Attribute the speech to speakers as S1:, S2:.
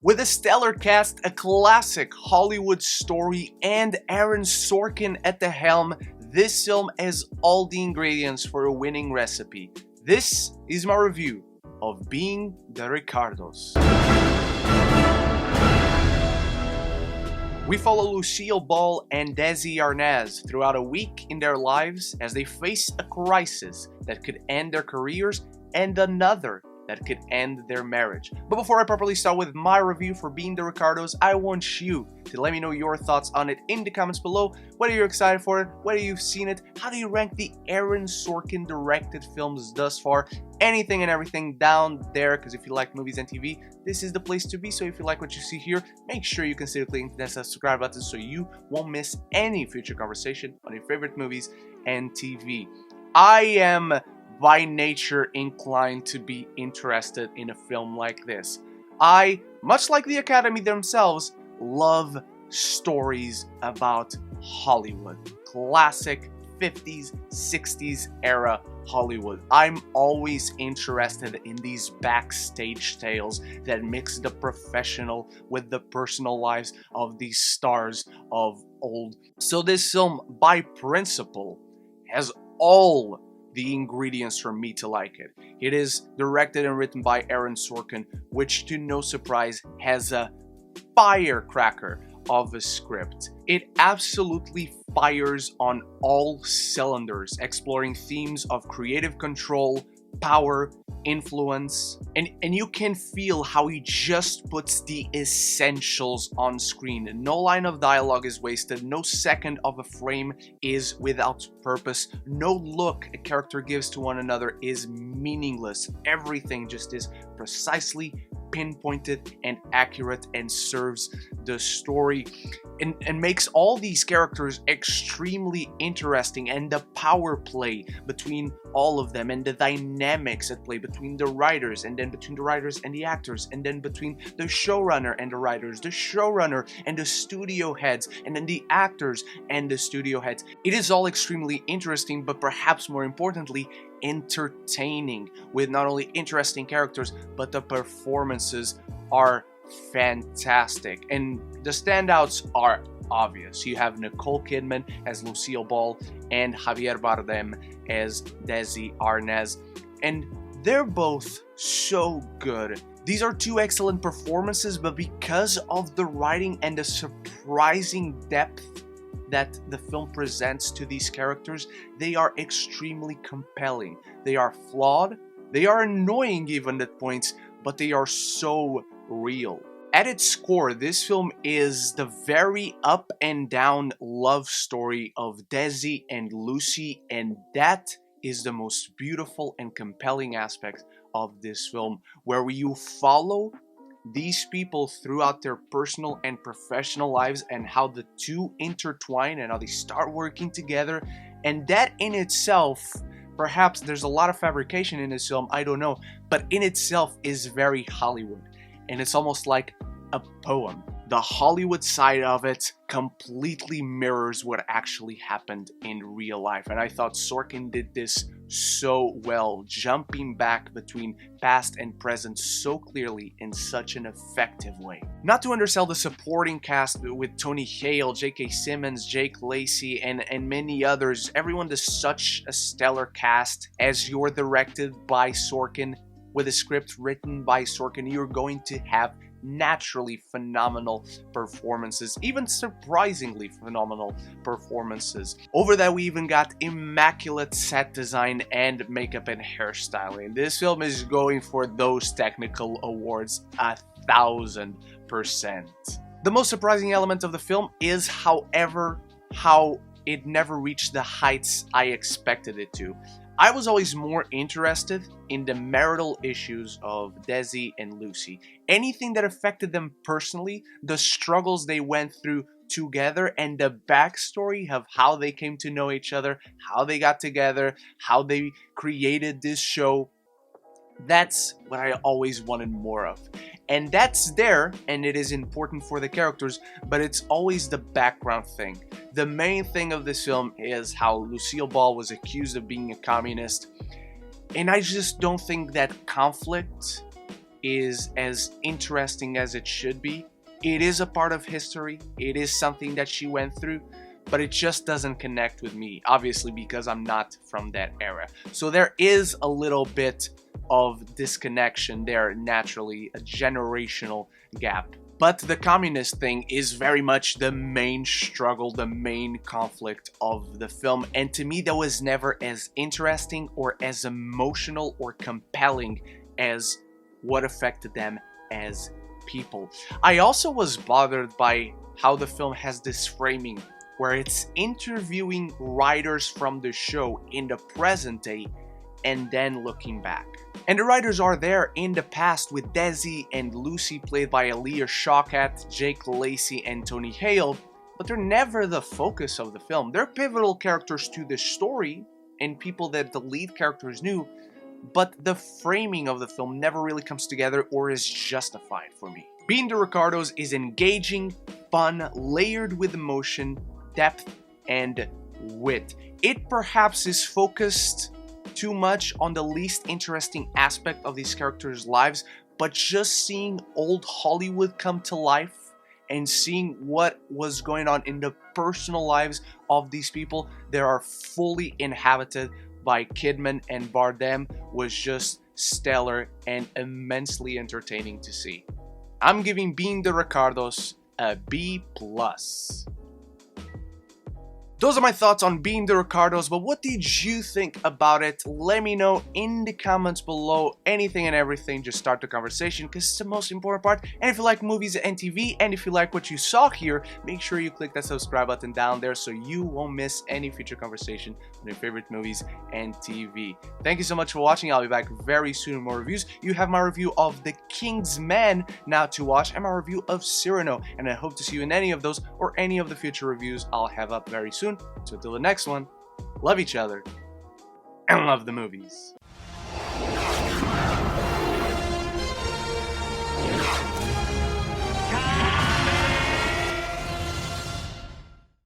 S1: With a stellar cast, a classic Hollywood story, and Aaron Sorkin at the helm, this film has all the ingredients for a winning recipe. This is my review of Being the Ricardos. We follow Lucille Ball and Desi Arnaz throughout a week in their lives as they face a crisis that could end their careers and another that could end their marriage. But before I properly start with my review for Being the Ricardos, I want you to let me know your thoughts on it in the comments below. Whether you're excited for it, whether you've seen it, how do you rank the Aaron Sorkin directed films thus far, anything and everything down there, because if you like movies and TV, this is the place to be. So if you like what you see here, make sure you consider clicking that subscribe button so you won't miss any future conversation on your favorite movies and TV. I am by nature inclined to be interested in a film like this. I, much like the Academy themselves, love stories about Hollywood. Classic 50s, 60s era Hollywood. I'm always interested in these backstage tales that mix the professional with the personal lives of these stars of old. So this film, by principle, has all the ingredients for me to like it. It is directed and written by Aaron Sorkin, which to no surprise has a firecracker of a script. It absolutely fires on all cylinders, exploring themes of creative control, power, influence, and you can feel how he just puts the essentials on screen. No line of dialogue is wasted, no second of a frame is without purpose, no look a character gives to one another is meaningless. Everything just is precisely pinpointed and accurate and serves the story and makes all these characters extremely interesting, and the power play between all of them and the dynamics at play between the writers, and then between the writers and the actors, and then between the showrunner and the writers, the showrunner and the studio heads, and then the actors and the studio heads. It is all extremely interesting, but perhaps more importantly, entertaining, with not only interesting characters, but the performances are fantastic. And the standouts are obvious. You have Nicole Kidman as Lucille Ball and Javier Bardem as Desi Arnaz, and they're both so good. These are two excellent performances, but because of the writing and the surprising depth that the film presents to these characters, they are extremely compelling. They are flawed, they are annoying even at points, but they are so real. At its core, this film is the very up and down love story of Desi and Lucy, and that is the most beautiful and compelling aspect of this film, where you follow these people throughout their personal and professional lives and how the two intertwine and how they start working together. And that in itself, perhaps there's a lot of fabrication in this film, I don't know, but in itself is very Hollywood. And it's almost like a poem. The Hollywood side of it completely mirrors what actually happened in real life. And I thought Sorkin did this so well, jumping back between past and present so clearly in such an effective way. Not to undersell the supporting cast with Tony Hale, J.K. Simmons, Jake Lacy, and many others. Everyone does such a stellar cast. As you're directed by Sorkin, with a script written by Sorkin, you're going to have naturally phenomenal performances, even surprisingly phenomenal performances. Over that, we even got immaculate set design and makeup and hairstyling. This film is going for those technical awards 1000%. The most surprising element of the film is, however, how it never reached the heights I expected it to. I was always more interested in the marital issues of Desi and Lucy. Anything that affected them personally, the struggles they went through together, and the backstory of how they came to know each other, how they got together, how they created this show. That's what I always wanted more of. And that's there, and it is important for the characters, but it's always the background thing. The main thing of this film is how Lucille Ball was accused of being a communist, and I just don't think that conflict is as interesting as it should be. It is a part of history, it is something that she went through, but it just doesn't connect with me, obviously because I'm not from that era. So there is a little bit of disconnection there, naturally, a generational gap. But the communist thing is very much the main struggle, the main conflict of the film, and to me that was never as interesting or as emotional or compelling as what affected them as people. I also was bothered by how the film has this framing where it's interviewing writers from the show in the present day and then looking back. And the writers are there in the past with Desi and Lucy played by Alia Shawkat, Jake Lacy and Tony Hale, but they're never the focus of the film. They're pivotal characters to the story and people that the lead characters knew, but the framing of the film never really comes together or is justified for me. Being the Ricardos is engaging, fun, layered with emotion, depth, and wit. It perhaps is focused too much on the least interesting aspect of these characters' lives, but just seeing old Hollywood come to life and seeing what was going on in the personal lives of these people that are fully inhabited by Kidman and Bardem was just stellar and immensely entertaining to see. I'm giving Being the Ricardos a B+. Those are my thoughts on Being the Ricardos, but what did you think about it? Let me know in the comments below. Anything and everything, just start the conversation because it's the most important part. And if you like movies and TV, and if you like what you saw here, make sure you click that subscribe button down there so you won't miss any future conversation on your favorite movies and TV. Thank you so much for watching. I'll be back very soon with more reviews. You have my review of The King's Man now to watch, and my review of Cyrano, and I hope to see you in any of those or any of the future reviews I'll have up very soon. So until the next one, love each other and love the movies.